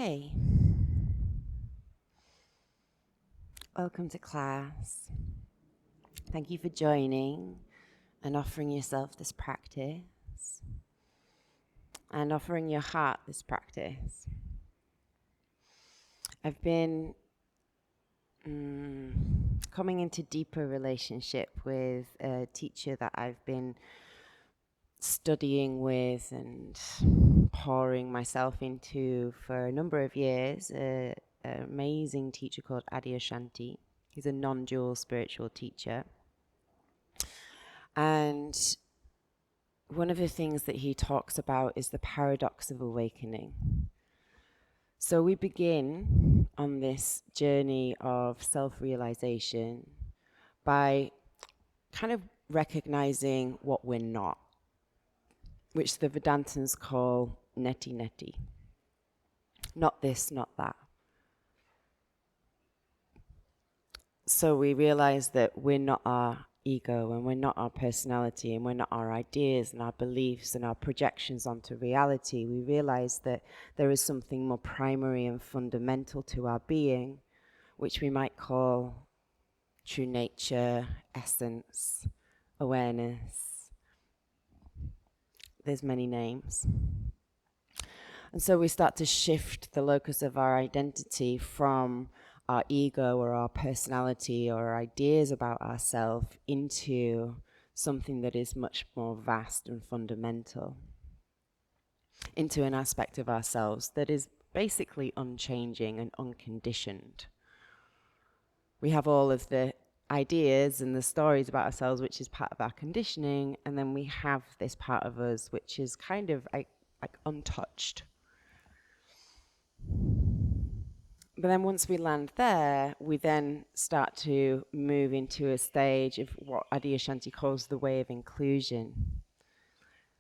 Hey, welcome to class. Thank you for joining and offering yourself this practice and offering your heart this practice. I've been coming into deeper relationship with a teacher that I've been studying with and pouring myself into for a number of years, an amazing teacher called Adyashanti. He's a non-dual spiritual teacher. And one of the things that he talks about is the paradox of awakening. So we begin on this journey of self-realization by kind of recognizing what we're not, which the Vedantins call neti. Not this, not that. So we realize that we're not our ego, and we're not our personality, and we're not our ideas and our beliefs and our projections onto reality. We realize that there is something more primary and fundamental to our being, which we might call true nature, essence, awareness. There's many names. And so we start to shift the locus of our identity from our ego or our personality or our ideas about ourselves into something that is much more vast and fundamental, into an aspect of ourselves that is basically unchanging and unconditioned. We have all of the ideas and the stories about ourselves, which is part of our conditioning, and then we have this part of us which is kind of like untouched. But then once we land there, we then start to move into a stage of what Adyashanti calls the way of inclusion.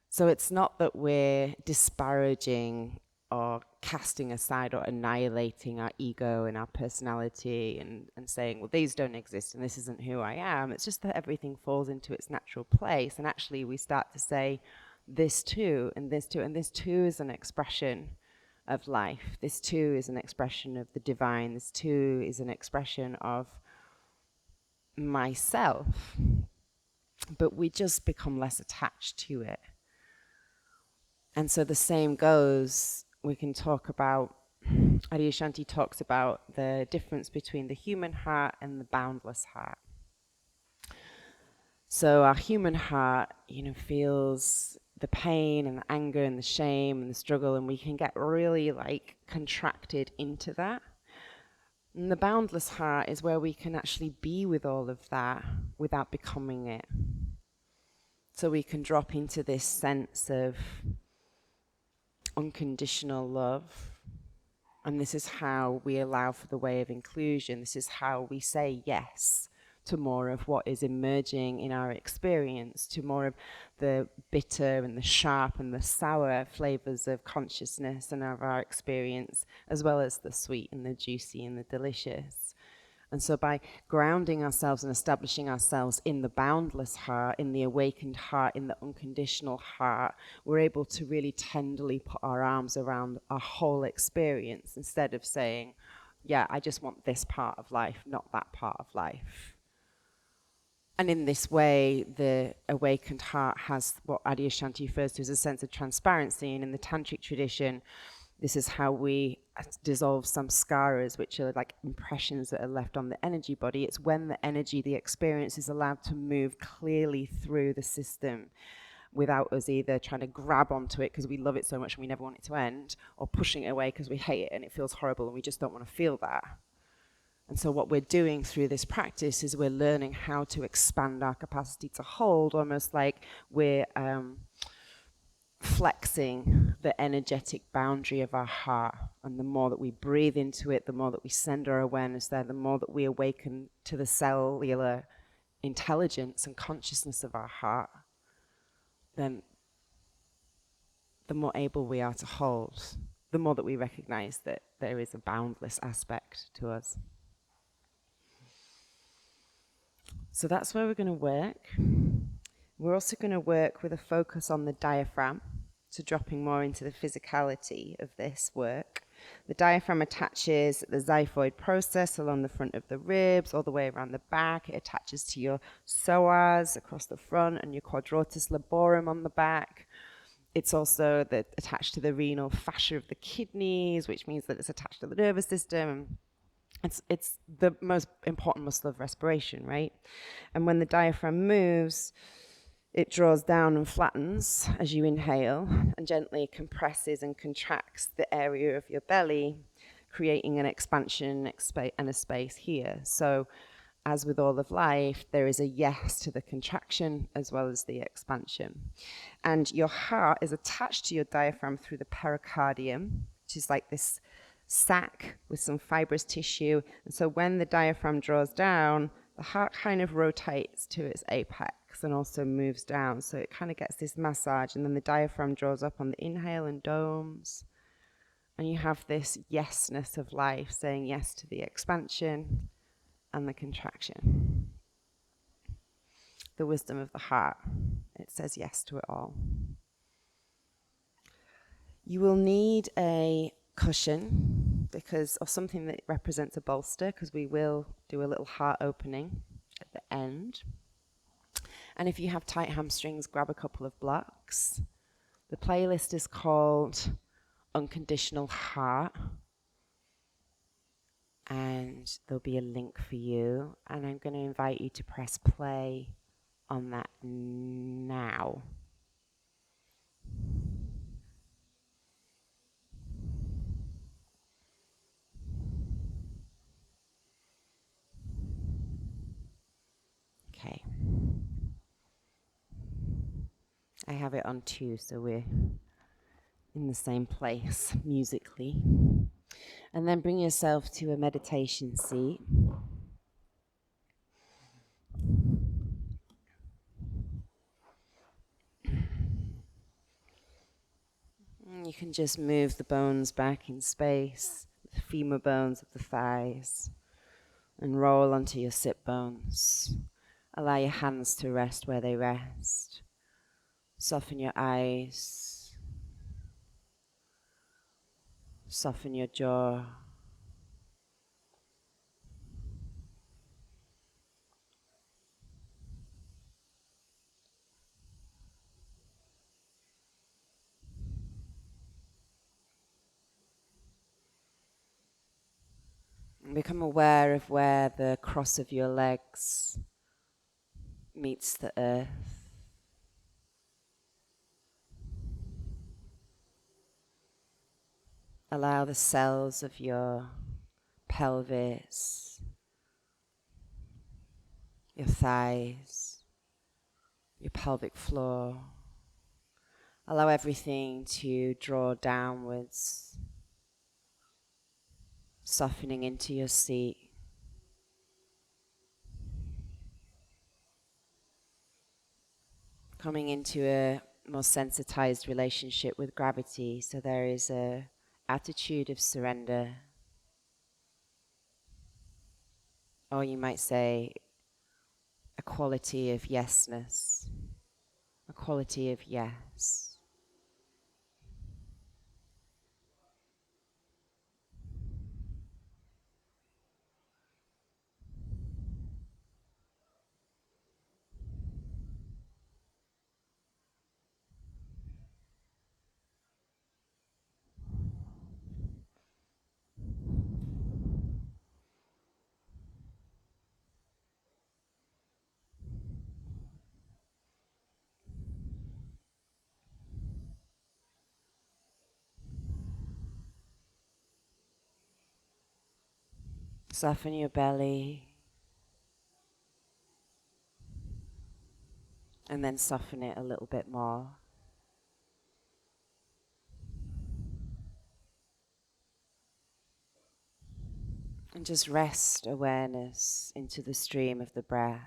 So it's not that we're disparaging or casting aside or annihilating our ego and our personality and saying, well, these don't exist and this isn't who I am. It's just that everything falls into its natural place. And actually we start to say this too, and this too, and this too is an expression of life. This too is an expression of the divine. This too is an expression of myself. But we just become less attached to it. And so the same goes, we can talk about, Adyashanti talks about the difference between the human heart and the boundless heart. So our human heart, feels the pain and the anger and the shame and the struggle, and we can get really contracted into that. And the boundless heart is where we can actually be with all of that without becoming it. So we can drop into this sense of unconditional love. And this is how we allow for the way of inclusion. This is how we say yes to more of what is emerging in our experience, to more of the bitter and the sharp and the sour flavors of consciousness and of our experience, as well as the sweet and the juicy and the delicious. And so by grounding ourselves and establishing ourselves in the boundless heart, in the awakened heart, in the unconditional heart, we're able to really tenderly put our arms around our whole experience instead of saying, yeah, I just want this part of life, not that part of life. And in this way, the awakened heart has what Adyashanti refers to as a sense of transparency. And in the tantric tradition, this is how we dissolve samskaras, which are like impressions that are left on the energy body. It's when the energy, the experience, is allowed to move clearly through the system without us either trying to grab onto it because we love it so much and we never want it to end, or pushing it away because we hate it and it feels horrible and we just don't want to feel that. And so what we're doing through this practice is we're learning how to expand our capacity to hold, almost like we're flexing the energetic boundary of our heart. And the more that we breathe into it, the more that we send our awareness there, the more that we awaken to the cellular intelligence and consciousness of our heart, then the more able we are to hold, the more that we recognize that there is a boundless aspect to us. So that's where we're going to work. We're also going to work with a focus on the diaphragm, so dropping more into the physicality of this work. The diaphragm attaches the xiphoid process along the front of the ribs, all the way around the back. It attaches to your psoas across the front and your quadratus laborum on the back. It's also attached to the renal fascia of the kidneys, which means that it's attached to the nervous system. It's the most important muscle of respiration, right? And when the diaphragm moves, it draws down and flattens as you inhale and gently compresses and contracts the area of your belly, creating an expansion and a space here. So as with all of life, there is a yes to the contraction as well as the expansion. And your heart is attached to your diaphragm through the pericardium, which is like this sac with some fibrous tissue. And so when the diaphragm draws down, the heart kind of rotates to its apex and also moves down. So it kind of gets this massage, and then the diaphragm draws up on the inhale and domes. And you have this yesness of life, saying yes to the expansion and the contraction. The wisdom of the heart. It says yes to it all. You will need a cushion or something that represents a bolster, because we will do a little heart opening at the end. And if you have tight hamstrings, grab a couple of blocks. The playlist is called Unconditional Heart, and there'll be a link for you, and I'm going to invite you to press play on that now. Okay. I have it on 2, so we're in the same place musically. And then bring yourself to a meditation seat. You can just move the bones back in space, the femur bones of the thighs, and roll onto your sit bones. Allow your hands to rest where they rest. Soften your eyes. Soften your jaw. And become aware of where the cross of your legs meets the earth. Allow the cells of your pelvis, your thighs, your pelvic floor. Allow everything to draw downwards, softening into your seat. Coming into a more sensitized relationship with gravity, so there is an attitude of surrender. Or you might say a quality of yesness, a quality of yes. Soften your belly, and then soften it a little bit more. And just rest awareness into the stream of the breath.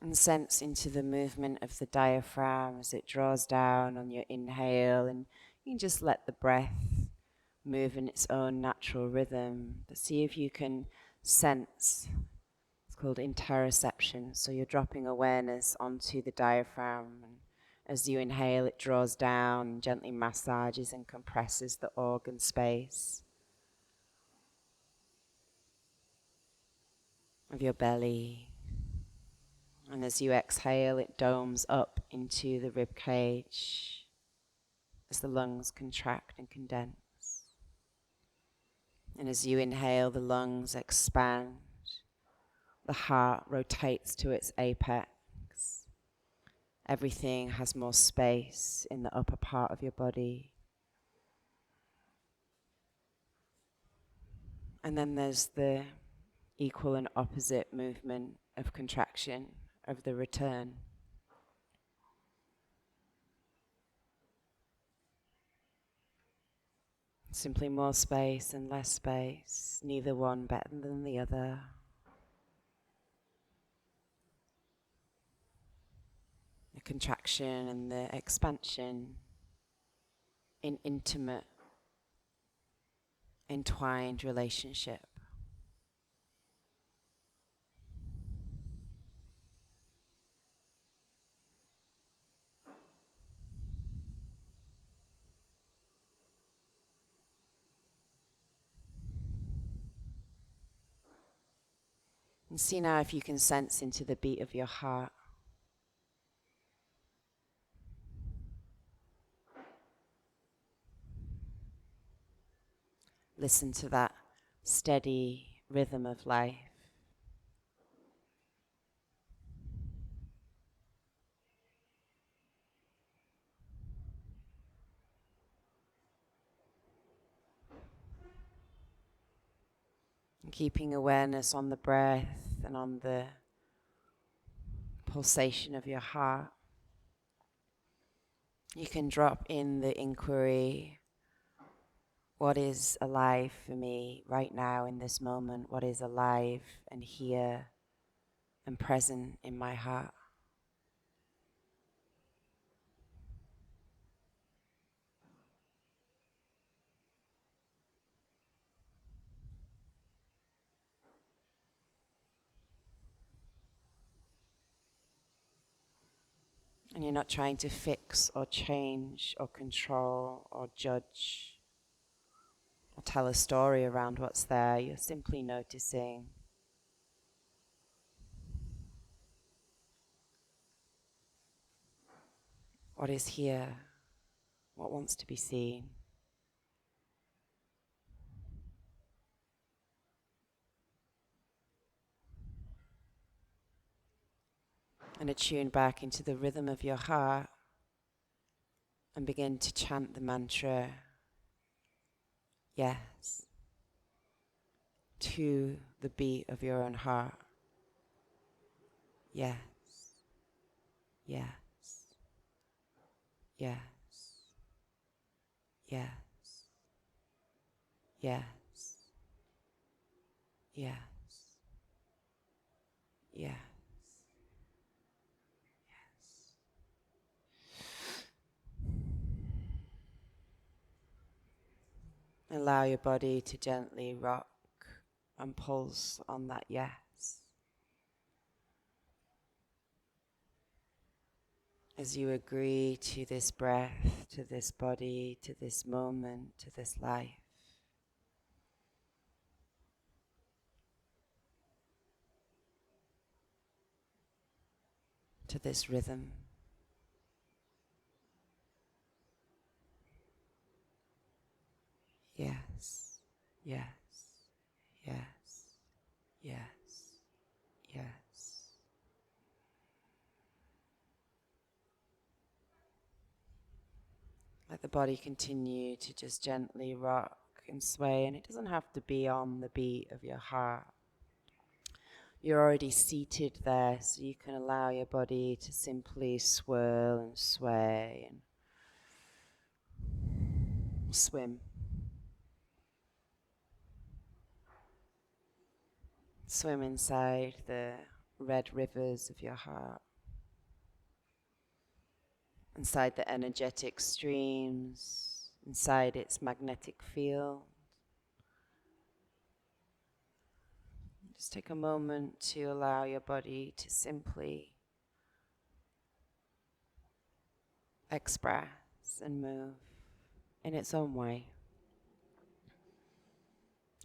And sense into the movement of the diaphragm as it draws down on your inhale, and you can just let the breath move in its own natural rhythm. But see if you can sense, it's called interoception. So you're dropping awareness onto the diaphragm, and as you inhale, it draws down and gently massages and compresses the organ space of your belly. And as you exhale, it domes up into the rib cage as the lungs contract and condense. And as you inhale, the lungs expand. The heart rotates to its apex. Everything has more space in the upper part of your body. And then there's the equal and opposite movement of contraction, of the return. Simply more space and less space, neither one better than the other. The contraction and the expansion in intimate, entwined relationship. And see now if you can sense into the beat of your heart. Listen to that steady rhythm of life. And keeping awareness on the breath and on the pulsation of your heart. You can drop in the inquiry, what is alive for me right now in this moment? What is alive and here and present in my heart? And you're not trying to fix or change or control or judge or tell a story around what's there. You're simply noticing. What is here? What wants to be seen? And attune back into the rhythm of your heart and begin to chant the mantra, yes, to the beat of your own heart. Yes, yes, yes, yes, yes, yes, yes. Allow your body to gently rock and pulse on that yes. As you agree to this breath, to this body, to this moment, to this life. To this rhythm. Yes, yes, yes, yes, yes. Let the body continue to just gently rock and sway, and it doesn't have to be on the beat of your heart. You're already seated there, so you can allow your body to simply swirl and sway and swim. Swim inside the red rivers of your heart, inside the energetic streams, inside its magnetic field. Just take a moment to allow your body to simply express and move in its own way.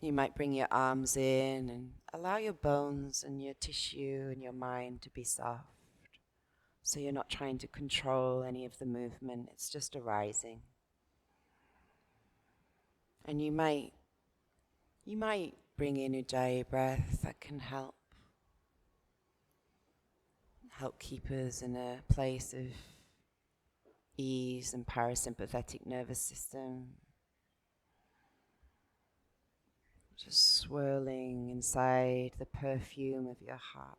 You might bring your arms in and allow your bones and your tissue and your mind to be soft. So you're not trying to control any of the movement, it's just arising. And you might bring in Ujjayi breath that can help keep us in a place of ease and parasympathetic nervous system. Just swirling inside the perfume of your heart.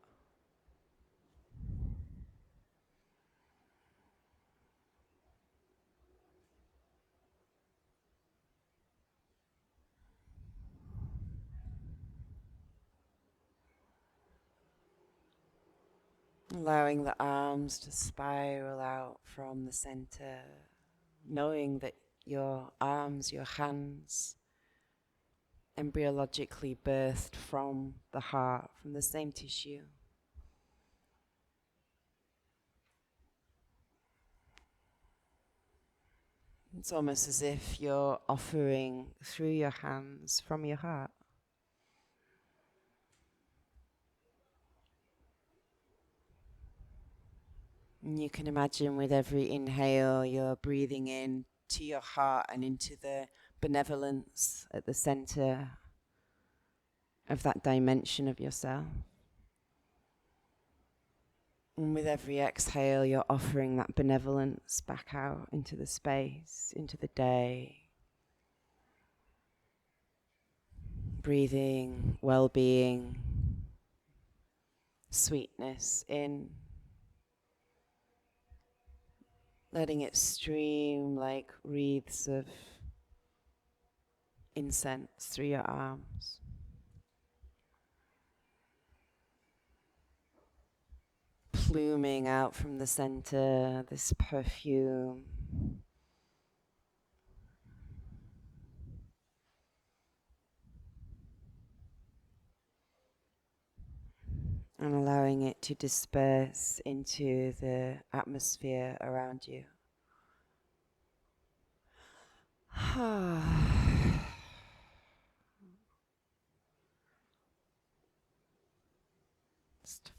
Allowing the arms to spiral out from the center, knowing that your arms, your hands, embryologically birthed from the heart, from the same tissue. It's almost as if you're offering through your hands from your heart. And you can imagine with every inhale, you're breathing in to your heart and into the benevolence at the center of that dimension of yourself. And with every exhale, you're offering that benevolence back out into the space, into the day. Breathing, well-being, sweetness in. Letting it stream like wreaths of incense through your arms. Pluming out from the center, this perfume. And allowing it to disperse into the atmosphere around you. Just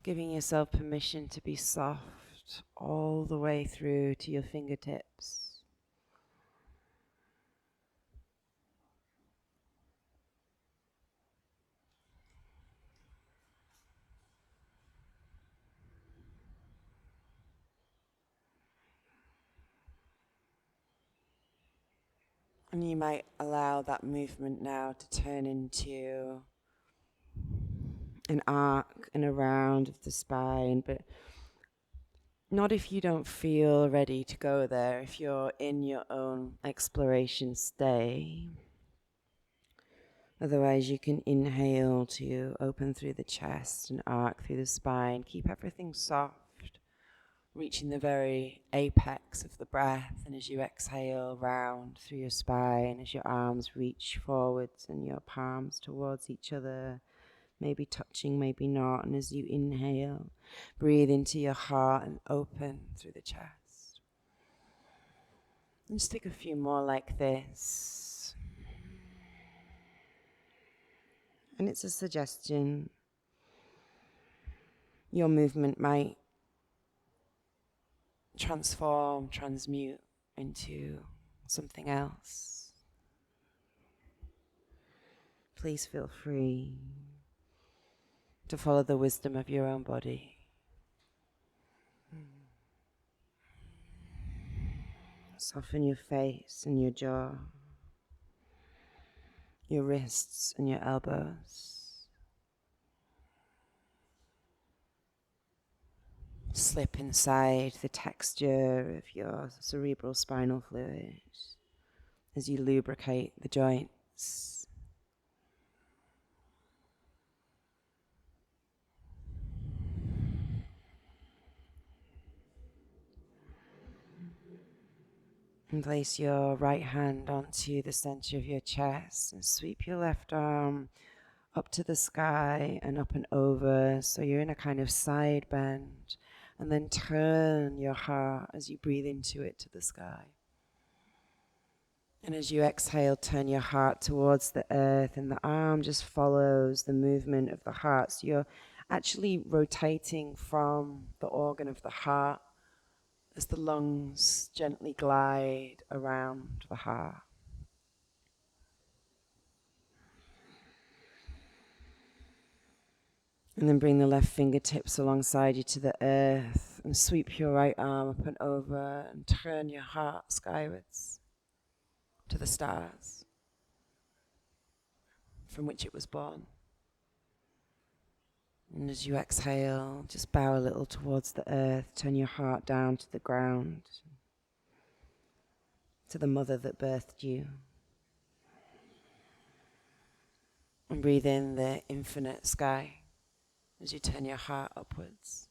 giving yourself permission to be soft all the way through to your fingertips. And you might allow that movement now to turn into an arc and a round of the spine, but not if you don't feel ready to go there. If you're in your own exploration, stay. Otherwise, you can inhale to open through the chest and arc through the spine. Keep everything soft, reaching the very apex of the breath. And as you exhale, round through your spine, as your arms reach forwards and your palms towards each other, maybe touching, maybe not. And as you inhale, breathe into your heart and open through the chest. And just take a few more like this. And it's a suggestion. Your movement might transform, transmute into something else. Please feel free to follow the wisdom of your own body. Soften your face and your jaw, your wrists and your elbows. Slip inside the texture of your cerebral spinal fluid as you lubricate the joints. And place your right hand onto the center of your chest and sweep your left arm up to the sky and up and over, so you're in a kind of side bend. And then turn your heart as you breathe into it to the sky. And as you exhale, turn your heart towards the earth, and the arm just follows the movement of the heart. So you're actually rotating from the organ of the heart as the lungs gently glide around the heart. And then bring the left fingertips alongside you to the earth and sweep your right arm up and over and turn your heart skywards to the stars from which it was born. And as you exhale, just bow a little towards the earth, turn your heart down to the ground, to the mother that birthed you. And breathe in the infinite sky as you turn your heart upwards.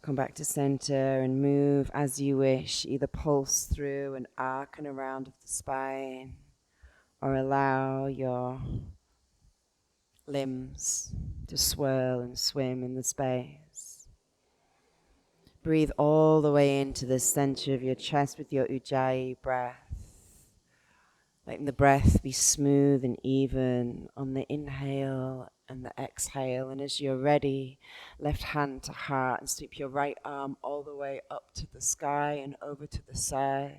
Come back to center and move as you wish. Either pulse through an arc and around of the spine, or allow your limbs to swirl and swim in the space. Breathe all the way into the center of your chest with your Ujjayi breath. Letting the breath be smooth and even on the inhale and the exhale. And as you're ready, left hand to heart and sweep your right arm all the way up to the sky and over to the side.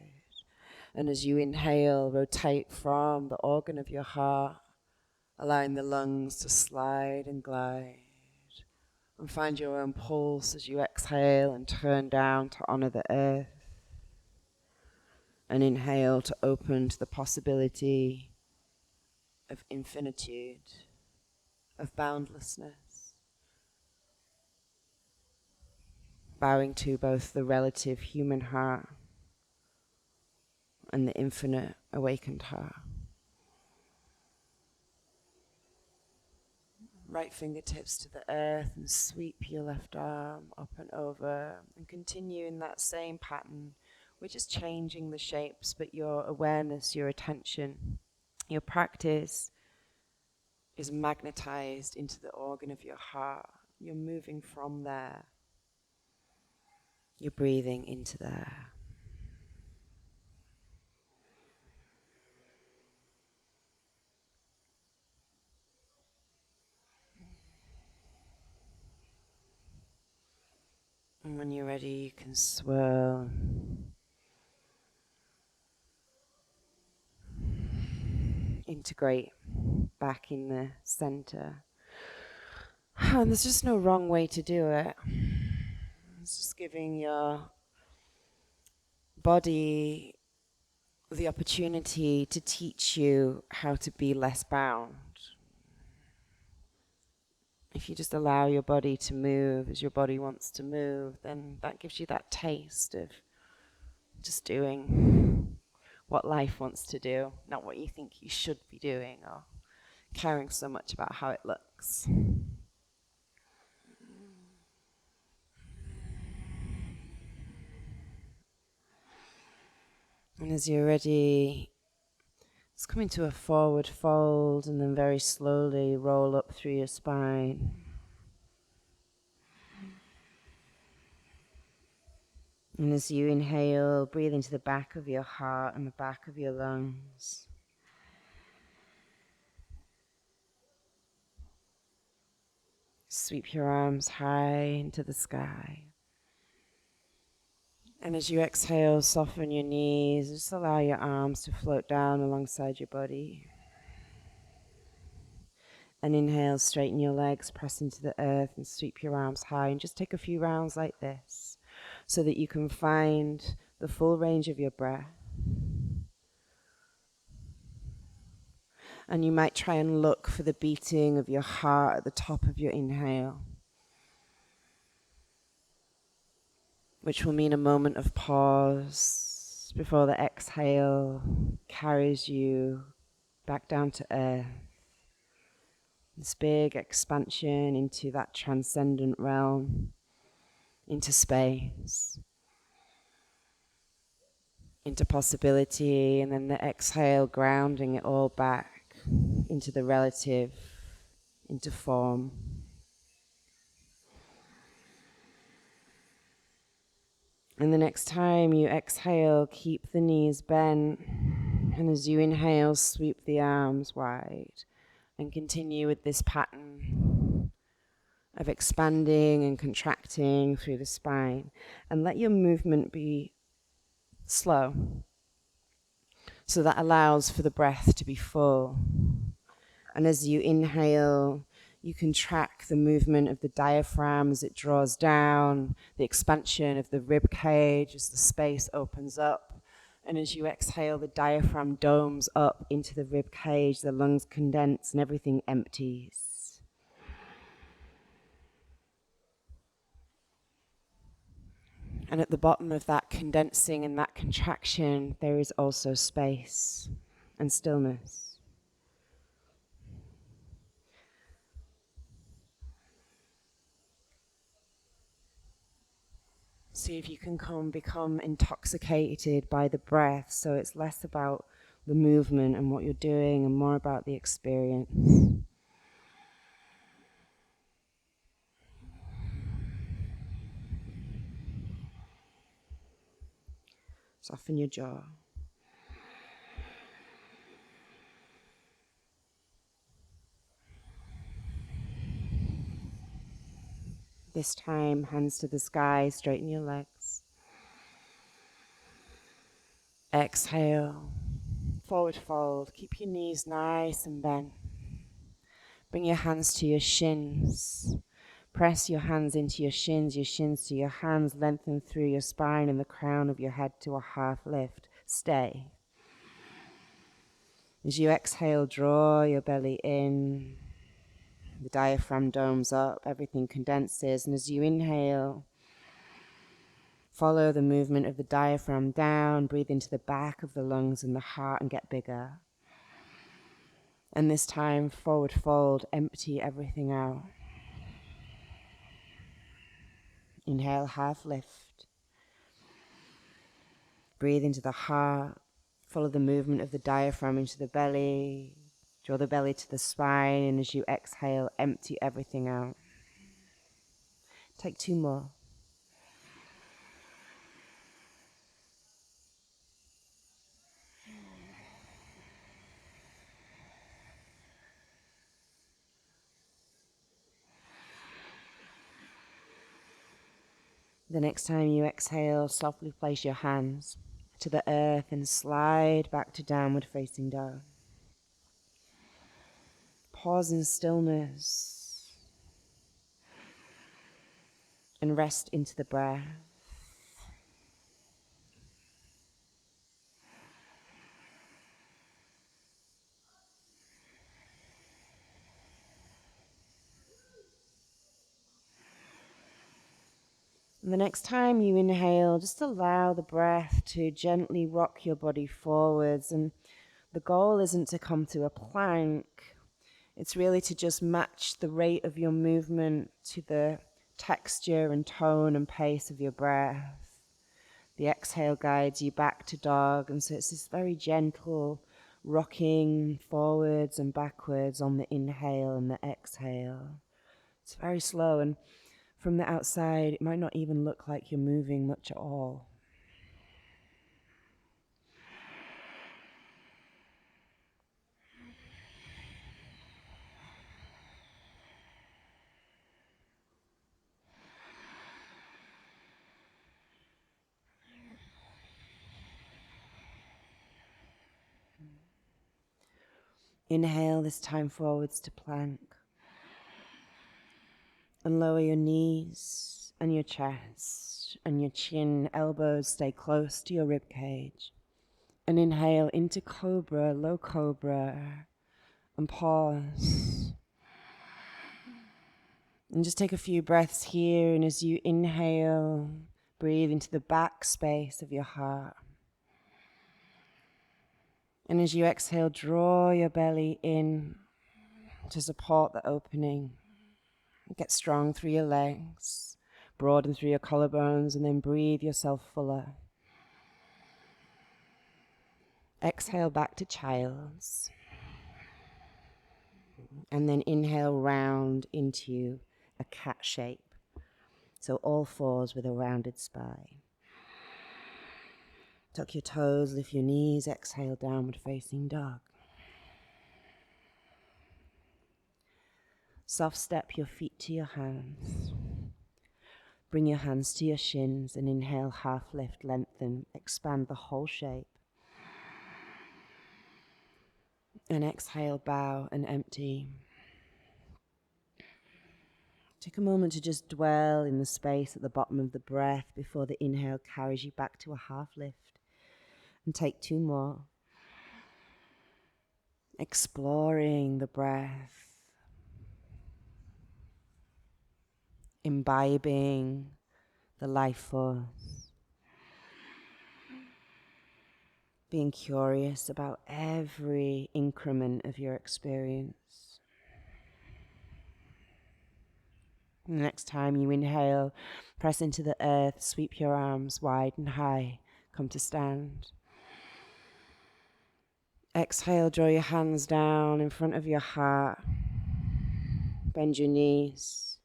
And as you inhale, rotate from the organ of your heart, allowing the lungs to slide and glide. And find your own pulse as you exhale and turn down to honor the earth. And inhale to open to the possibility of infinitude, of boundlessness. Bowing to both the relative human heart and the infinite awakened heart. Right fingertips to the earth and sweep your left arm up and over and continue in that same pattern. We're just changing the shapes, but your awareness, your attention, your practice is magnetized into the organ of your heart. You're moving from there. You're breathing into there. And when you're ready, you can swirl. Integrate back in the center. And there's just no wrong way to do it. It's just giving your body the opportunity to teach you how to be less bound. If you just allow your body to move as your body wants to move, then that gives you that taste of just doing what life wants to do, not what you think you should be doing or caring so much about how it looks. And as you're ready, just come into a forward fold and then very slowly roll up through your spine. And as you inhale, breathe into the back of your heart and the back of your lungs. Sweep your arms high into the sky. And as you exhale, soften your knees. Just allow your arms to float down alongside your body. And inhale, straighten your legs, press into the earth and sweep your arms high. And just take a few rounds like this so that you can find the full range of your breath. And you might try and look for the beating of your heart at the top of your inhale, which will mean a moment of pause before the exhale carries you back down to earth. This big expansion into that transcendent realm, into space, into possibility, and then the exhale grounding it all back into the relative, into form. And the next time you exhale, keep the knees bent, and as you inhale, sweep the arms wide, and continue with this pattern of expanding and contracting through the spine. And let your movement be slow, so that allows for the breath to be full. And as you inhale, you can track the movement of the diaphragm as it draws down, the expansion of the rib cage as the space opens up. And as you exhale, the diaphragm domes up into the rib cage, the lungs condense, and everything empties. And at the bottom of that condensing and that contraction, there is also space and stillness. See if you can become intoxicated by the breath, so it's less about the movement and what you're doing and more about the experience. Soften your jaw. This time, hands to the sky, straighten your legs. Exhale, forward fold. Keep your knees nice and bent. Bring your hands to your shins. Press your hands into your shins to your hands. Lengthen through your spine and the crown of your head to a half lift. Stay. As you exhale, draw your belly in. The diaphragm domes up, everything condenses. And as you inhale, follow the movement of the diaphragm down. Breathe into the back of the lungs and the heart and get bigger. And this time, forward fold, empty everything out. Inhale, half lift. Breathe into the heart. Follow the movement of the diaphragm into the belly. Draw the belly to the spine, and as you exhale, empty everything out. Take 2 more. The next time you exhale, softly place your hands to the earth and slide back to downward facing dog. Pause in stillness and rest into the breath. And the next time you inhale, just allow the breath to gently rock your body forwards. And the goal isn't to come to a plank. It's really to just match the rate of your movement to the texture and tone and pace of your breath. The exhale guides you back to dog, and so it's this very gentle rocking forwards and backwards on the inhale and the exhale. It's very slow, and from the outside, it might not even look like you're moving much at all. Inhale, this time forwards to plank. And lower your knees and your chest and your chin, elbows stay close to your rib cage. And inhale into cobra, low cobra, and pause. And just take a few breaths here, and as you inhale, breathe into the back space of your heart. And as you exhale, draw your belly in to support the opening. Get strong through your legs, broaden through your collarbones, and then breathe yourself fuller. Exhale back to child's. And then inhale round into a cat shape. So all fours with a rounded spine. Tuck your toes, lift your knees, exhale, downward facing dog. Soft step your feet to your hands. Bring your hands to your shins and inhale, half lift, lengthen, expand the whole shape. And exhale, bow and empty. Take a moment to just dwell in the space at the bottom of the breath before the inhale carries you back to a half lift. And take 2 more. Exploring the breath. Imbibing the life force. Being curious about every increment of your experience. The next time you inhale, press into the earth, sweep your arms wide and high, come to stand. Exhale, draw your hands down in front of your heart. Bend your knees.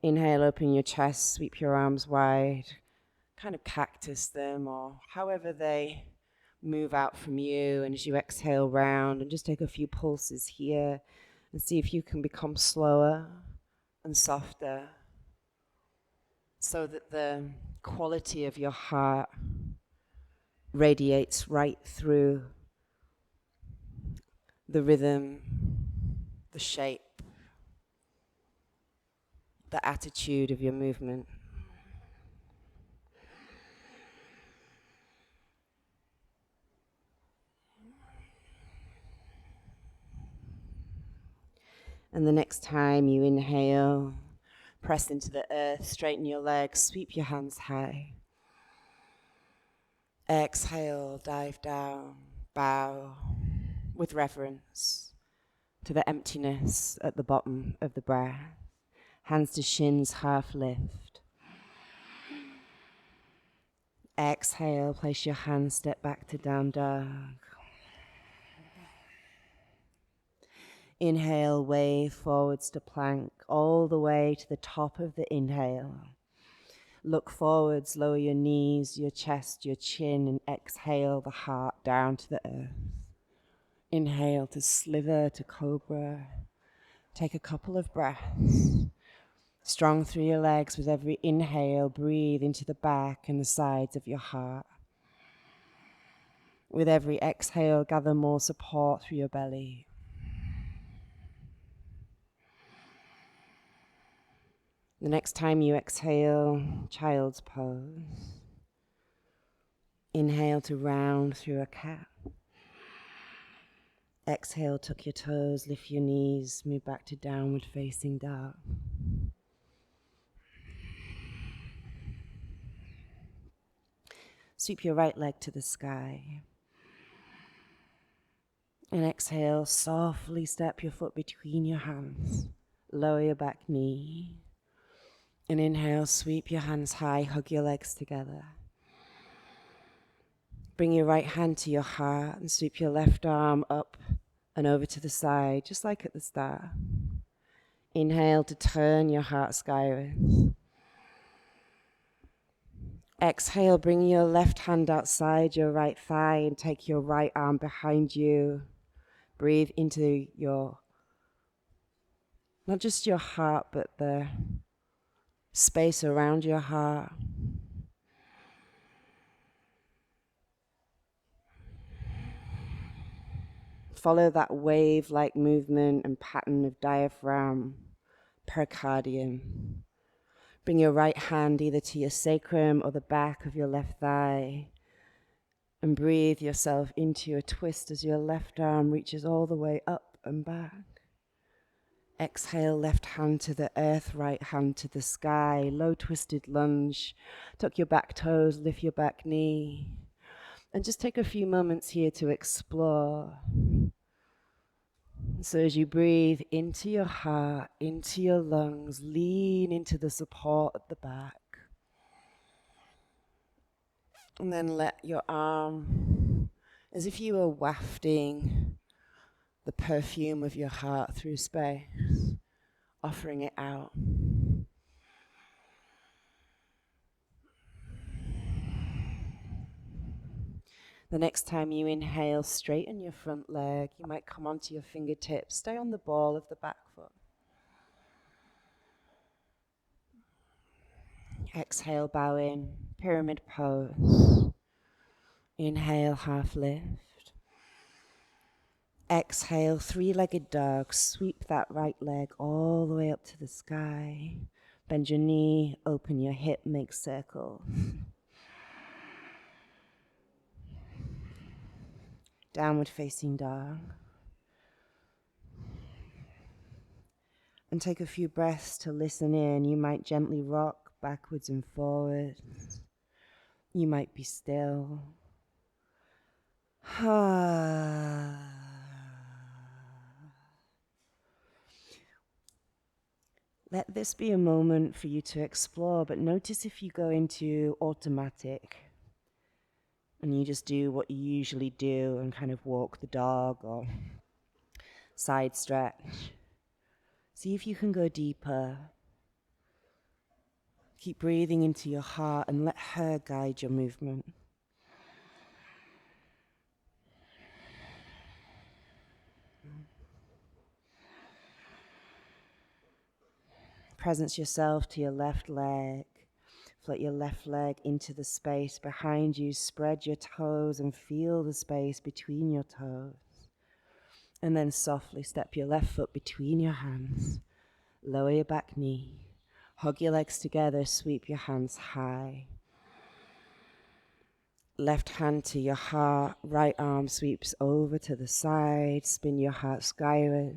Inhale, open your chest, sweep your arms wide. Kind of cactus them, or however they move out from you. And as you exhale round, and just take a few pulses here and see if you can become slower and softer so that the quality of your heart radiates right through the rhythm, the shape, the attitude of your movement. And the next time you inhale, press into the earth, straighten your legs, sweep your hands high. Exhale, dive down, bow with reverence to the emptiness at the bottom of the breath. Hands to shins, half lift. Exhale, place your hands, step back to down dog. Inhale, wave forwards to plank, all the way to the top of the inhale. Look forwards, lower your knees, your chest, your chin, and exhale the heart down to the earth. Inhale to slither, to cobra. Take a couple of breaths. Strong through your legs with every inhale, breathe into the back and the sides of your heart. With every exhale, gather more support through your belly. The next time you exhale, child's pose. Inhale to round through a cat. Exhale, tuck your toes, lift your knees, move back to downward facing dog. Sweep your right leg to the sky. And exhale, softly step your foot between your hands. Lower your back knee. And inhale, sweep your hands high, hug your legs together. Bring your right hand to your heart and sweep your left arm up and over to the side, just like at the start. Inhale to turn your heart skyward. Exhale, bring your left hand outside your right thigh and take your right arm behind you. Breathe into your, not just your heart, but the space around your heart. Follow that wave-like movement and pattern of diaphragm, pericardium. Bring your right hand either to your sacrum or the back of your left thigh. And breathe yourself into a twist as your left arm reaches all the way up and back. Exhale, left hand to the earth, right hand to the sky. Low twisted lunge. Tuck your back toes, lift your back knee. And just take a few moments here to explore So as you breathe into your heart, into your lungs, lean into the support at the back. And then let your arm, as if you were wafting the perfume of your heart through space, offering it out. The next time you inhale, straighten your front leg. You might come onto your fingertips. Stay on the ball of the back foot. Exhale, bow in, pyramid pose. Inhale, half lift. Exhale, three-legged dog. Sweep that right leg all the way up to the sky. Bend your knee, open your hip, make circles. Downward facing dog. And take a few breaths to listen in. You might gently rock backwards and forwards. You might be still. Let this be a moment for you to explore, but notice if you go into automatic and you just do what you usually do and kind of walk the dog or side stretch. See if you can go deeper. Keep breathing into your heart and let her guide your movement. Presence yourself to your left leg. Float your left leg into the space behind you. Spread your toes and feel the space between your toes. And then softly step your left foot between your hands. Lower your back knee. Hug your legs together. Sweep your hands high. Left hand to your heart. Right arm sweeps over to the side. Spin your heart skyward.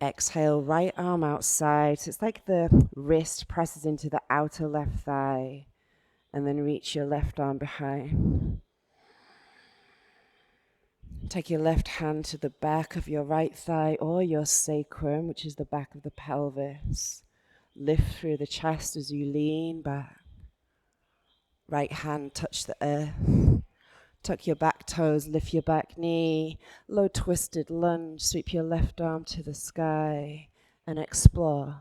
Exhale, right arm outside. So it's like the wrist presses into the outer left thigh. And then reach your left arm behind. Take your left hand to the back of your right thigh or your sacrum, which is the back of the pelvis. Lift through the chest as you lean back. Right hand touch the earth. Tuck your back toes, lift your back knee. Low twisted lunge, sweep your left arm to the sky and explore.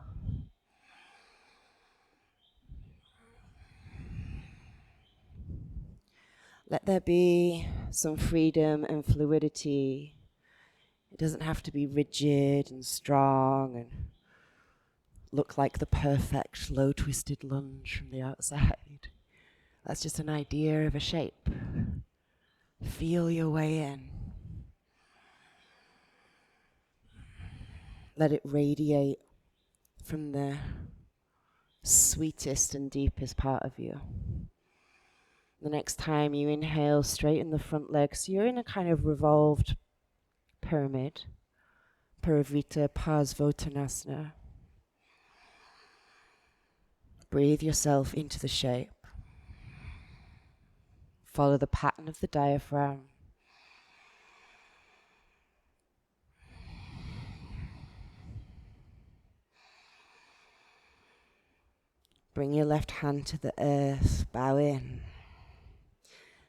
Let there be some freedom and fluidity. It doesn't have to be rigid and strong and look like the perfect low twisted lunge from the outside. That's just an idea of a shape. Feel your way in. Let it radiate from the sweetest and deepest part of you. The next time you inhale, straighten the front leg. So you're in a kind of revolved pyramid. Parivrita Parsvottanasana. Breathe yourself into the shape. Follow the pattern of the diaphragm. Bring your left hand to the earth, bow in.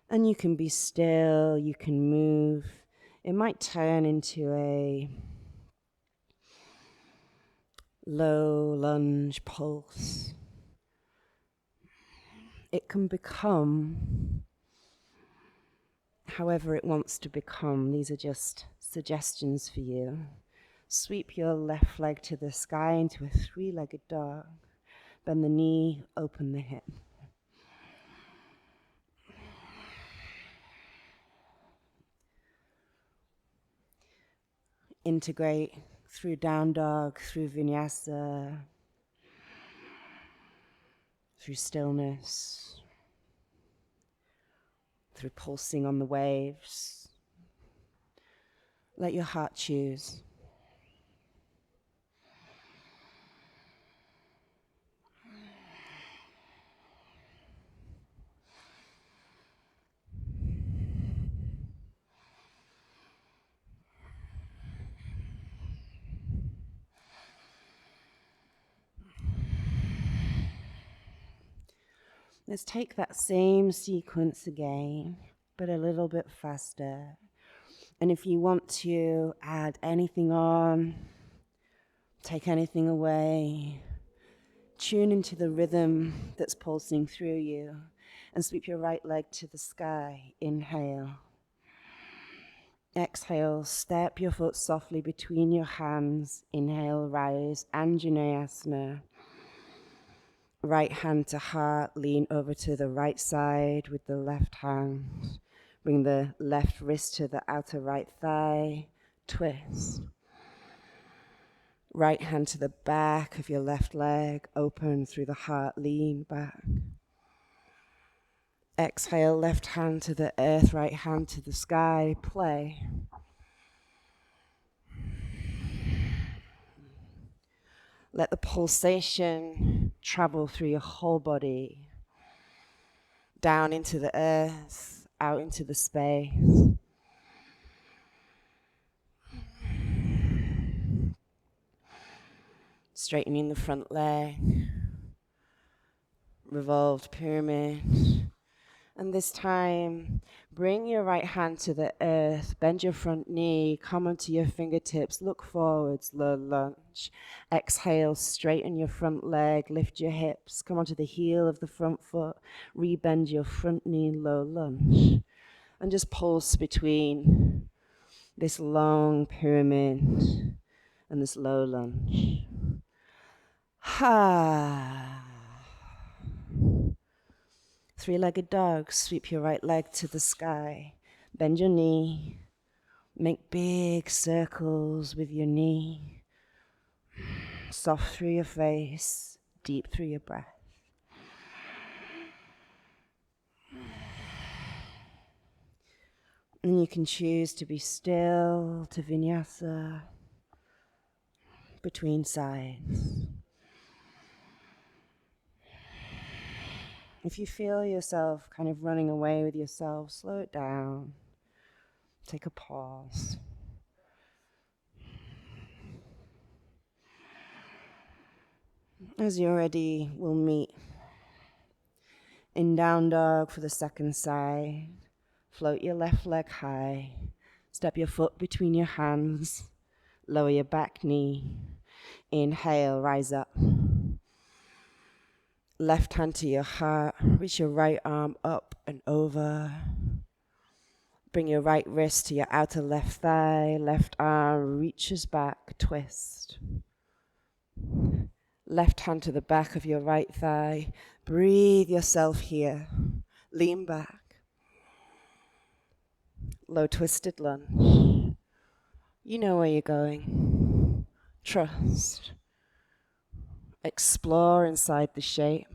And you can be still, you can move. It might turn into a low lunge pulse. It can become however it wants to become. These are just suggestions for you. Sweep your left leg to the sky into a three-legged dog. Bend the knee, open the hip. Integrate through down dog, through vinyasa, through stillness, through pulsing on the waves. Let your heart choose. Let's take that same sequence again, but a little bit faster. And if you want to add anything on, take anything away, tune into the rhythm that's pulsing through you, and sweep your right leg to the sky. Inhale. Exhale, step your foot softly between your hands. Inhale, rise, Anjaneyasana. Right hand to heart, lean over to the right side with the left hand. Bring the left wrist to the outer right thigh, twist. Right hand to the back of your left leg, open through the heart, lean back. Exhale, left hand to the earth, right hand to the sky, play. Let the pulsation travel through your whole body, down into the earth, out into the space. Straightening the front leg, revolved pyramid. And this time, bring your right hand to the earth, bend your front knee, come onto your fingertips, look forwards, low lunge. Exhale, straighten your front leg, lift your hips, come onto the heel of the front foot, rebend your front knee, low lunge. And just pulse between this long pyramid and this low lunge. Ha. Three-legged dog, sweep your right leg to the sky. Bend your knee. Make big circles with your knee. Soft through your face, deep through your breath. And you can choose to be still, to vinyasa, between sides. If you feel yourself kind of running away with yourself, slow it down. Take a pause. As you're ready, we'll meet in down dog for the second side. Float your left leg high. Step your foot between your hands. Lower your back knee. Inhale, rise up. Left hand to your heart. Reach your right arm up and over. Bring your right wrist to your outer left thigh. Left arm reaches back, twist. Left hand to the back of your right thigh. Breathe yourself here. Lean back. Low twisted lunge. You know where you're going. Trust. Explore inside the shape.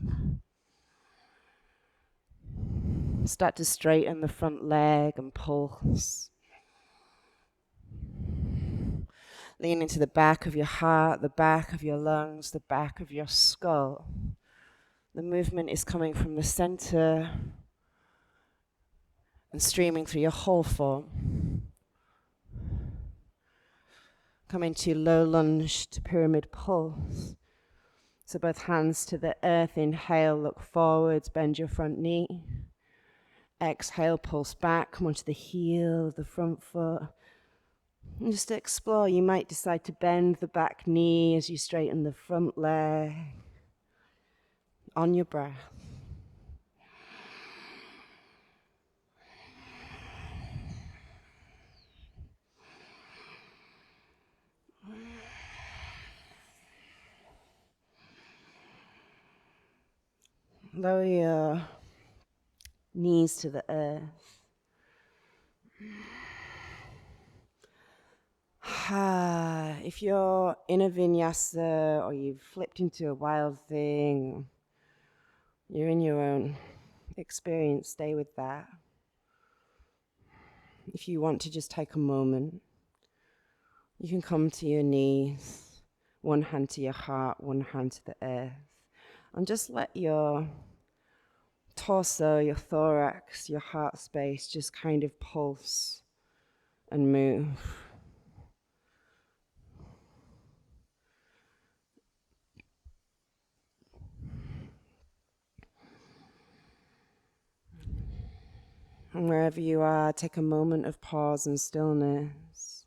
Start to straighten the front leg and pulse. Lean into the back of your heart, the back of your lungs, the back of your skull. The movement is coming from the center and streaming through your whole form. Come into low lunge to pyramid pulse. So both hands to the earth. Inhale, look forwards, bend your front knee. Exhale, pulse back, come onto the heel of the front foot. And just explore. You might decide to bend the back knee as you straighten the front leg. On your breath. Lower your knees to the earth. If you're in a vinyasa or you've flipped into a wild thing, you're in your own experience, stay with that. If you want to just take a moment, you can come to your knees, one hand to your heart, one hand to the earth, and just let your torso, your thorax, your heart space just kind of pulse and move. And wherever you are, take a moment of pause and stillness.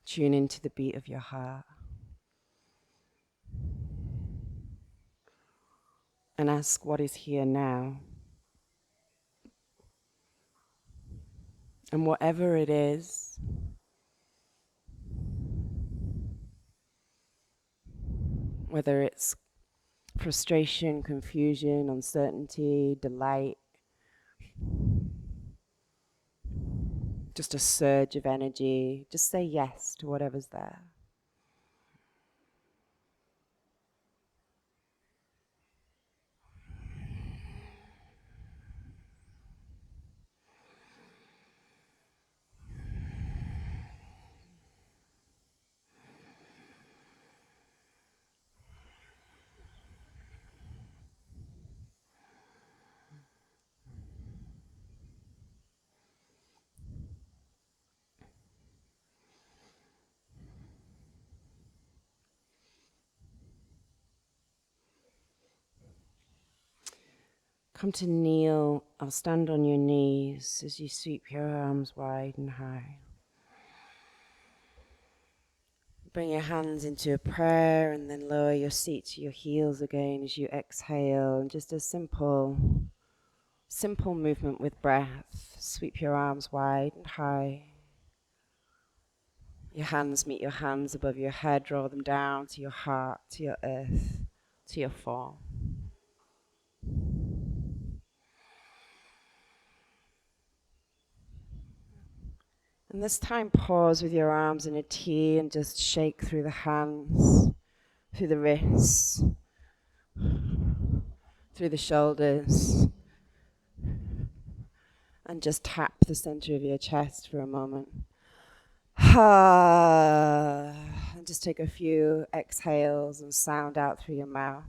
Tune into the beat of your heart. And ask what is here now. And whatever it is, whether it's frustration, confusion, uncertainty, delight, just a surge of energy, just say yes to whatever's there. Come to kneel or stand on your knees as you sweep your arms wide and high. Bring your hands into a prayer and then lower your seat to your heels again as you exhale. And just a simple movement with breath. Sweep your arms wide and high. Your hands meet your hands above your head. Draw them down to your heart, to your earth, to your form. And this time pause with your arms in a T and just shake through the hands, through the wrists, through the shoulders, and just tap the center of your chest for a moment. And just take a few exhales and sound out through your mouth.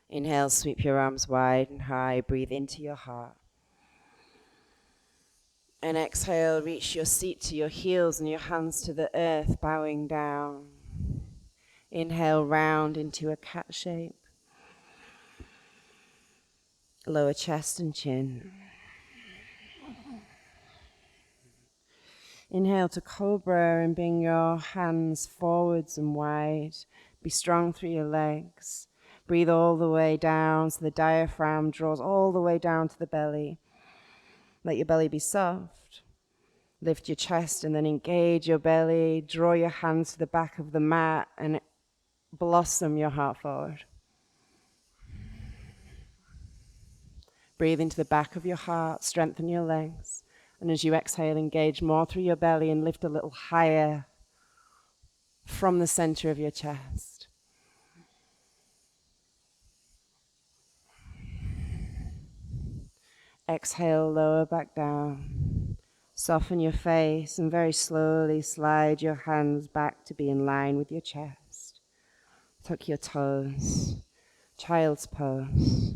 Inhale, sweep your arms wide and high. Breathe into your heart. And exhale, reach your seat to your heels and your hands to the earth, bowing down. Inhale, round into a cat shape. Lower chest and chin. Inhale to cobra and bring your hands forwards and wide. Be strong through your legs. Breathe all the way down so the diaphragm draws all the way down to the belly. Let your belly be soft. Lift your chest and then engage your belly. Draw your hands to the back of the mat and blossom your heart forward. Breathe into the back of your heart. Strengthen your legs. And as you exhale, engage more through your belly and lift a little higher from the center of your chest. Exhale, lower back down. Soften your face and very slowly slide your hands back to be in line with your chest. Tuck your toes. Child's pose.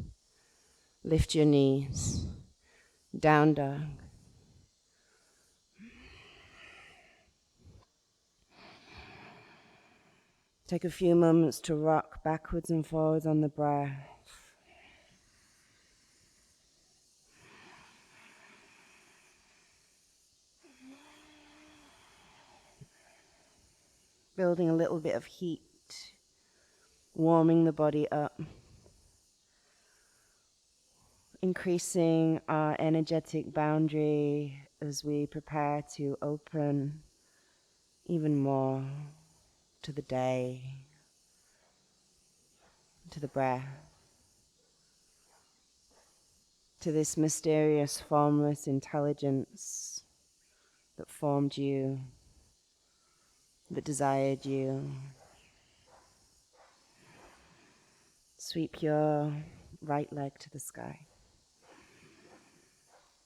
Lift your knees. Down dog. Take a few moments to rock backwards and forwards on the breath. Building a little bit of heat, warming the body up, increasing our energetic boundary as we prepare to open even more to the day, to the breath, to this mysterious, formless intelligence that formed you, that desired you. Sweep your right leg to the sky.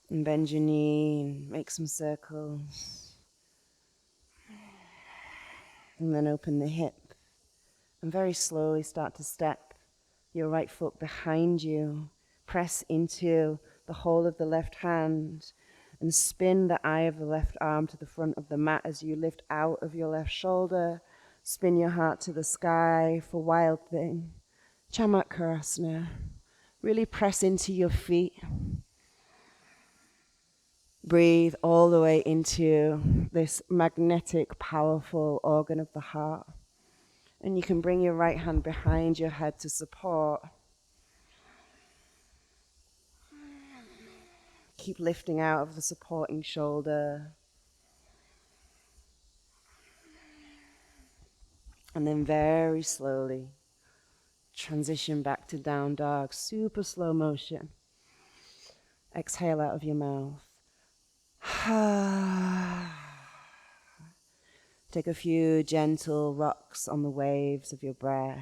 And bend your knee and make some circles. And then open the hip. And very slowly start to step your right foot behind you. Press into the whole of the left hand. And spin the eye of the left arm to the front of the mat as you lift out of your left shoulder. Spin your heart to the sky for Wild Thing. Chamakkarasana. Really press into your feet. Breathe all the way into this magnetic, powerful organ of the heart. And you can bring your right hand behind your head to support. Keep lifting out of the supporting shoulder. And then very slowly transition back to down dog, super slow motion. Exhale out of your mouth. Take a few gentle rocks on the waves of your breath.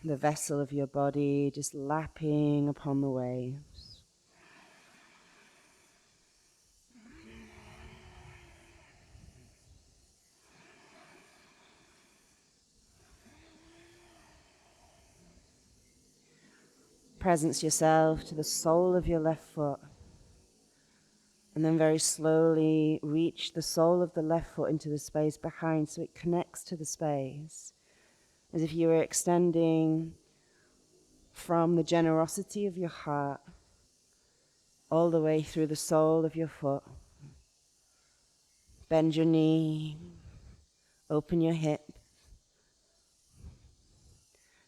The vessel of your body just lapping upon the waves. Presence yourself to the sole of your left foot. And then very slowly reach the sole of the left foot into the space behind so it connects to the space. As if you were extending from the generosity of your heart all the way through the sole of your foot. Bend your knee, open your hip.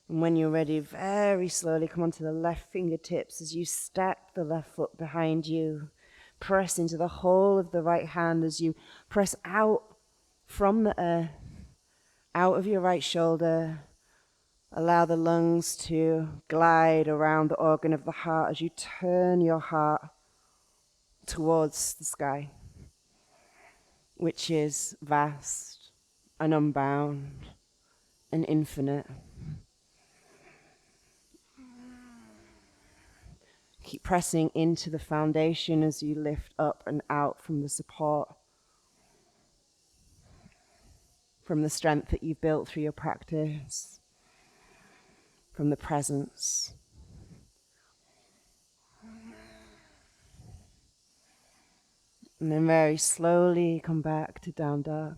And when you're ready, very slowly come onto the left fingertips as you stack the left foot behind you. Press into the whole of the right hand as you press out from the earth, out of your right shoulder. Allow the lungs to glide around the organ of the heart as you turn your heart towards the sky, which is vast and unbound and infinite. Keep pressing into the foundation as you lift up and out from the support, from the strength that you've built through your practice, from the presence. And then very slowly come back to down dog.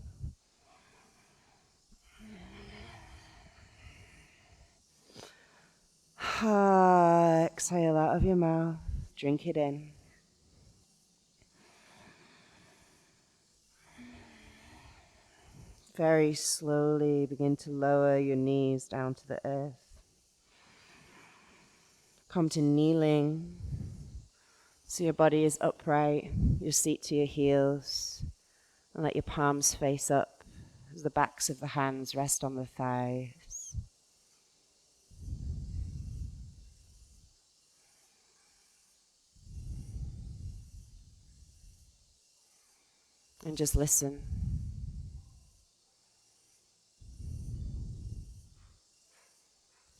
Exhale out of your mouth, drink it in. Very slowly begin to lower your knees down to the earth. Come to kneeling. So your body is upright, your seat to your heels, and let your palms face up as the backs of the hands rest on the thighs. And just listen.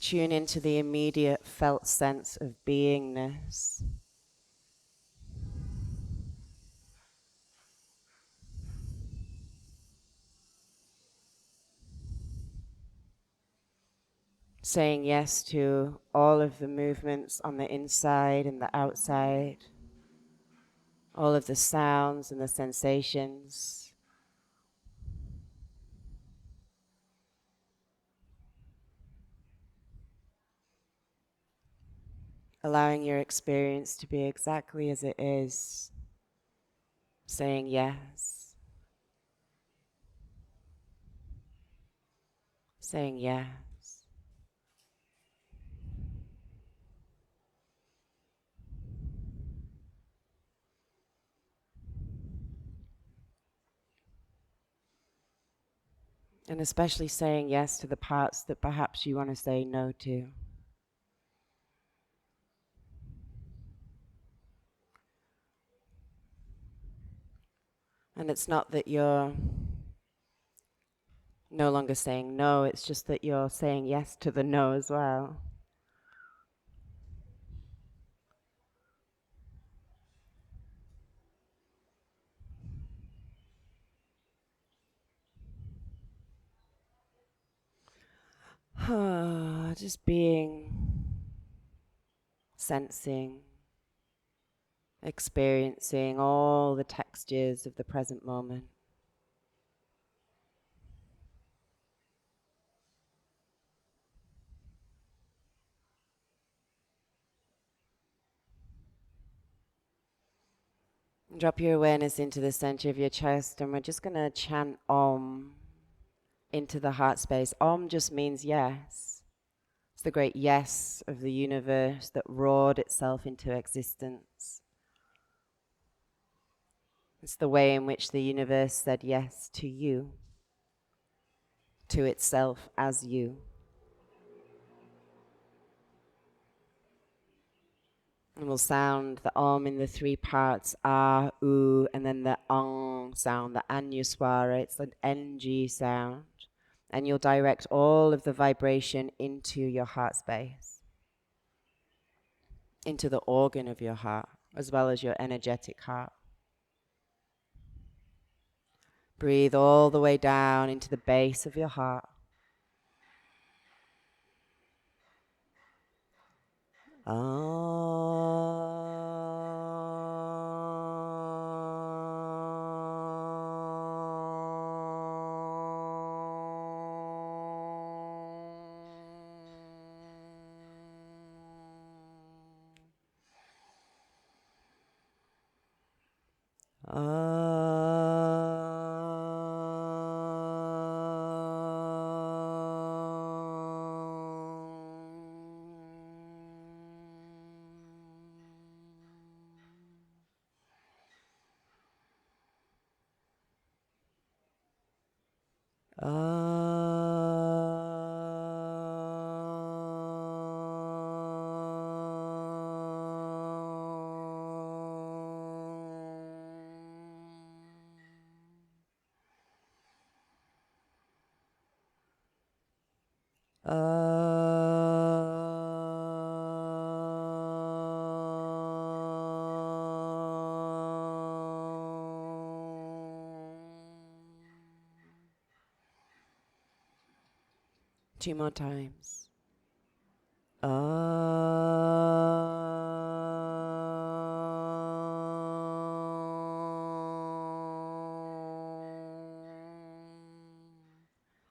Tune into the immediate felt sense of beingness. Saying yes to all of the movements on the inside and the outside, all of the sounds and the sensations. Allowing your experience to be exactly as it is. Saying yes. Saying yes. And especially saying yes to the parts that perhaps you want to say no to. And it's not that you're no longer saying no, it's just that you're saying yes to the no as well. Just being sensing, experiencing all the textures of the present moment. Drop your awareness into the center of your chest, and we're just going to chant Om into the heart space. Om just means yes. It's the great yes of the universe that roared itself into existence. It's the way in which the universe said yes to you, to itself as you. And we'll sound the Om in the three parts, Ah, U, and then the Ang sound, the Anuswara. It's an NG sound. And you'll direct all of the vibration into your heart space, into the organ of your heart, as well as your energetic heart. Breathe all the way down into the base of your heart. Two more times.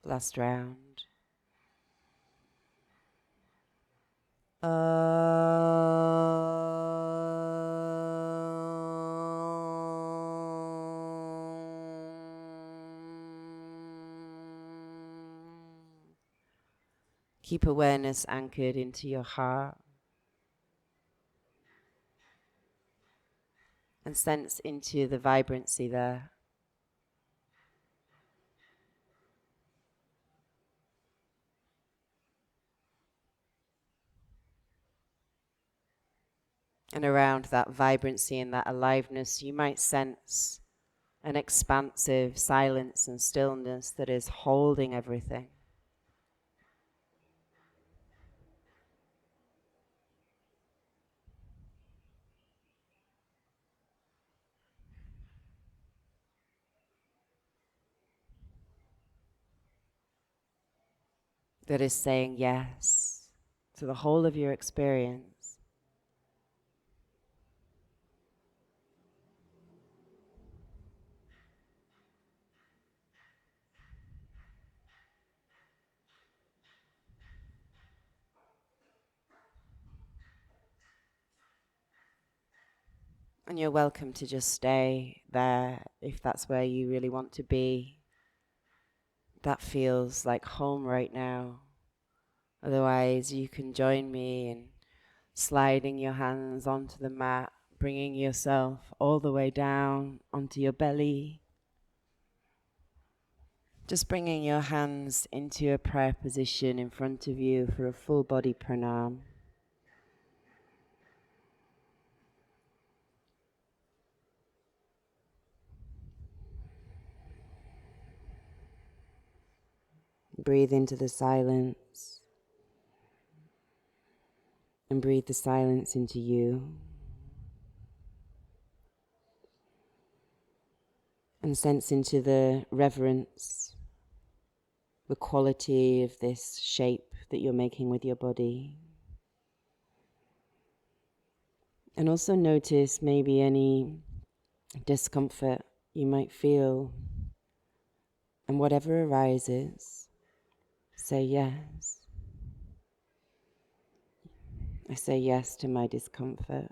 Last round. Keep awareness anchored into your heart and sense into the vibrancy there. And around that vibrancy and that aliveness, you might sense an expansive silence and stillness that is holding everything. That is saying yes to the whole of your experience. And you're welcome to just stay there if that's where you really want to be. That feels like home right now. Otherwise, you can join me in sliding your hands onto the mat, bringing yourself all the way down onto your belly. Just bringing your hands into a prayer position in front of you for a full body pranam. Breathe into the silence and breathe the silence into you. And sense into the reverence, the quality of this shape that you're making with your body. And also notice maybe any discomfort you might feel, and whatever arises, say yes. I say yes to my discomfort.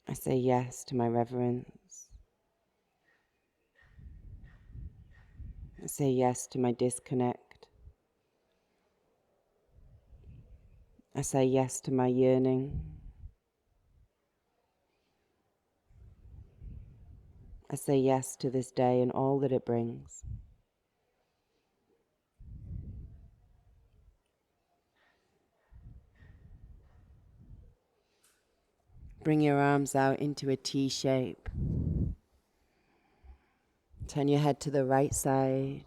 I say yes to my reverence. I say yes to my disconnect. I say yes to my yearning. I say yes to this day and all that it brings. Bring your arms out into a T shape. Turn your head to the right side.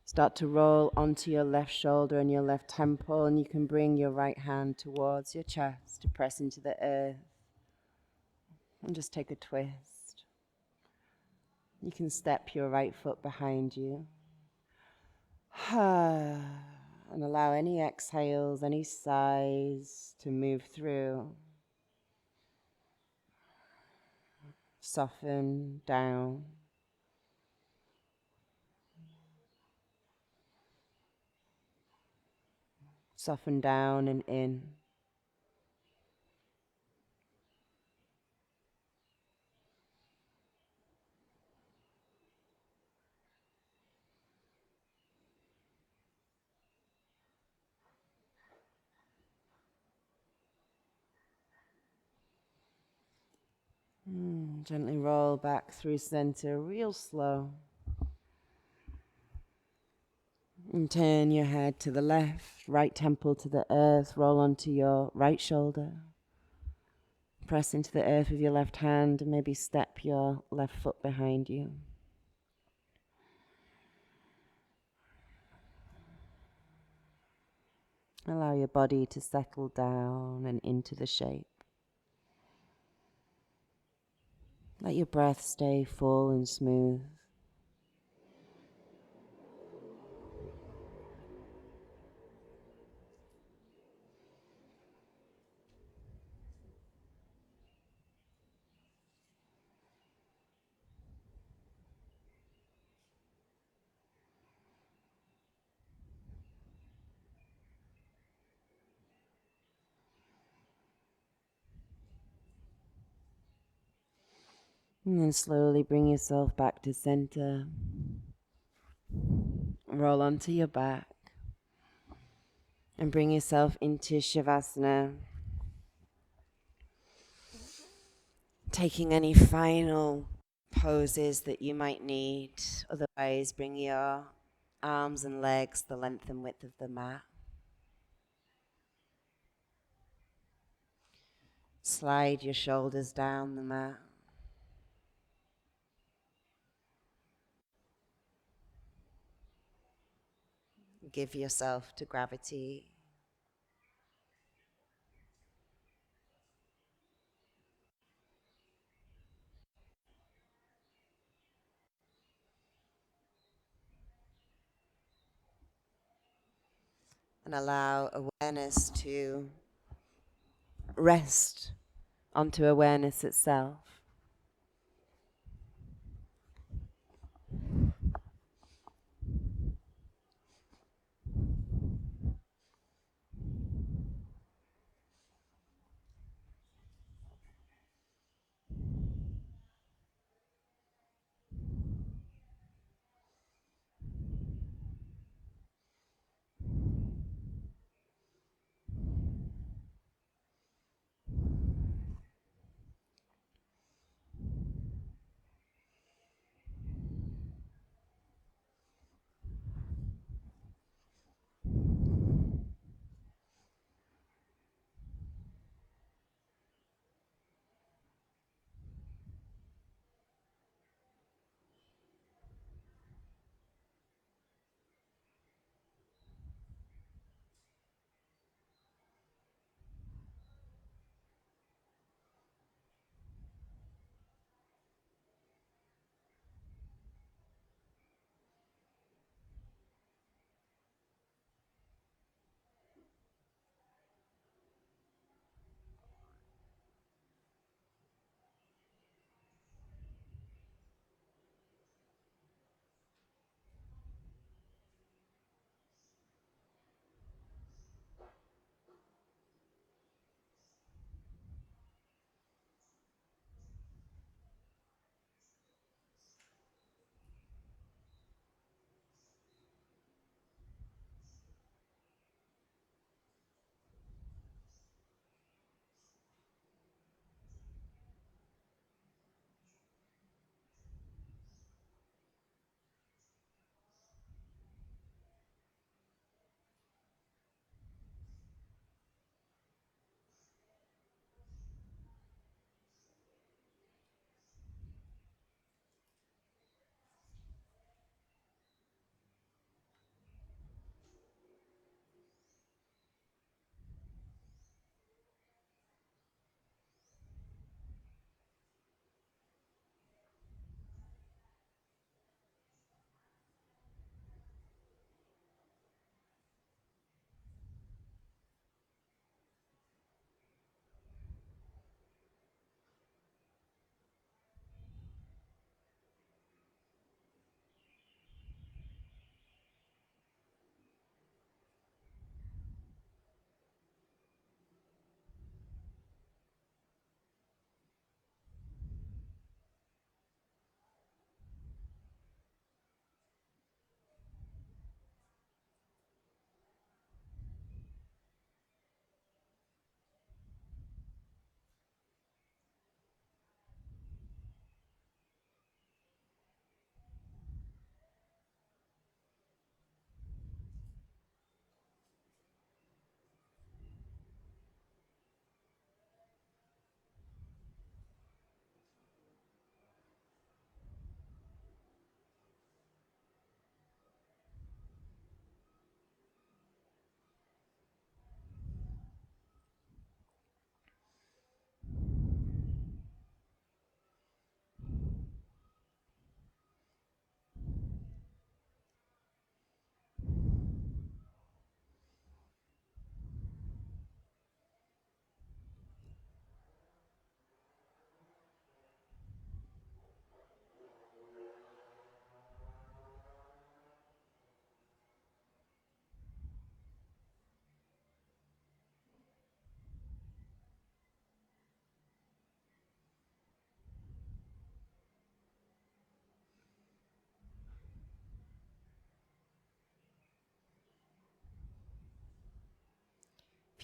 Start to roll onto your left shoulder and your left temple, and you can bring your right hand towards your chest to press into the earth. And just take a twist. You can step your right foot behind you. And allow any exhales, any sighs to move through. Soften down. Soften down and in. Gently roll back through center, real slow. And turn your head to the left, right temple to the earth, roll onto your right shoulder. Press into the earth with your left hand and maybe step your left foot behind you. Allow your body to settle down and into the shape. Let your breath stay full and smooth. And then slowly bring yourself back to center. Roll onto your back. And bring yourself into Shavasana. Taking any final poses that you might need. Otherwise, bring your arms and legs the length and width of the mat. Slide your shoulders down the mat. Give yourself to gravity. And allow awareness to rest onto awareness itself.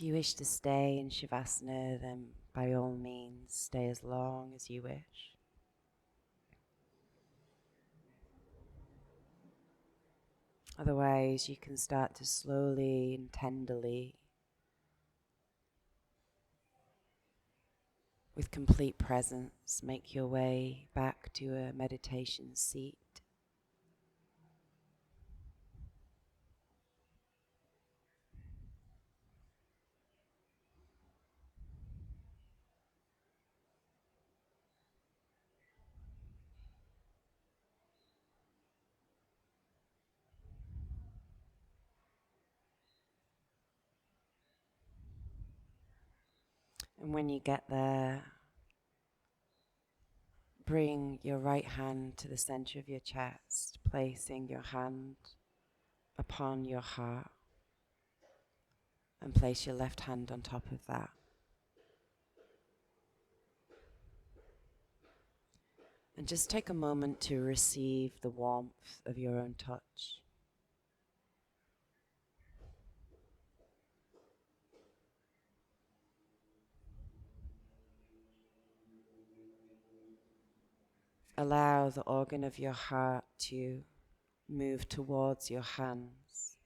If you wish to stay in Shavasana, then by all means stay as long as you wish. Otherwise, you can start to slowly and tenderly, with complete presence, make your way back to a meditation seat. And when you get there, bring your right hand to the center of your chest, placing your hand upon your heart, and place your left hand on top of that. And just take a moment to receive the warmth of your own touch. Allow the organ of your heart to move towards your hands.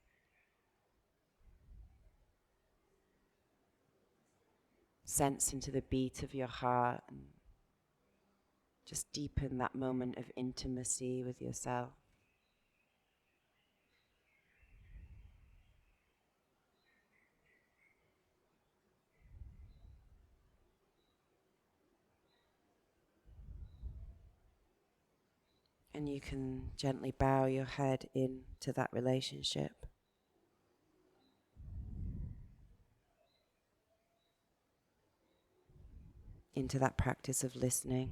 Sense into the beat of your heart and just deepen that moment of intimacy with yourself. And you can gently bow your head into that relationship. Into that practice of listening,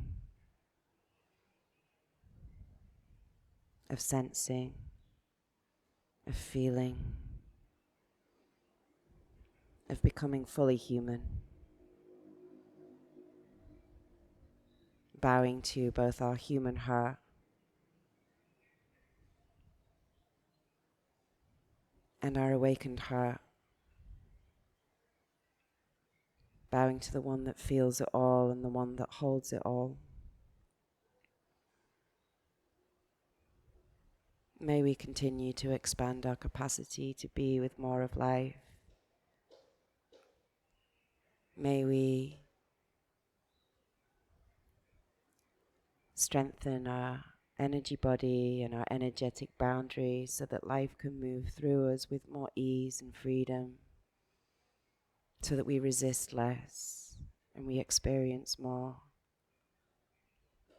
of sensing, of feeling, of becoming fully human. Bowing to both our human heart and our awakened heart. Bowing to the one that feels it all and the one that holds it all. May we continue to expand our capacity to be with more of life. May we strengthen our energy body and our energetic boundaries so that life can move through us with more ease and freedom, so that we resist less and we experience more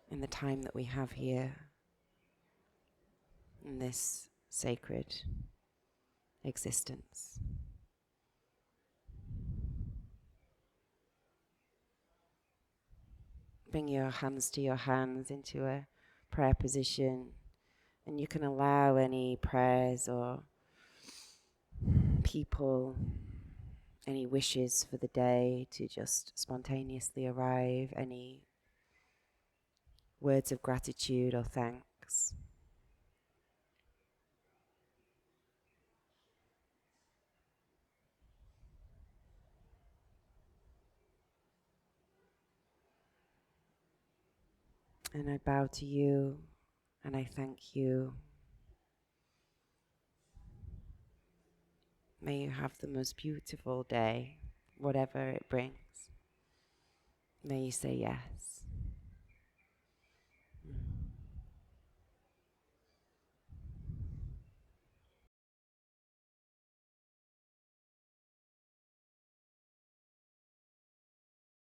in the time that we have here in this sacred existence. Bring your hands to your hands into a prayer position, and you can allow any prayers or people, any wishes for the day to just spontaneously arrive, any words of gratitude or thanks. And I bow to you and I thank you. May you have the most beautiful day, whatever it brings. May you say yes.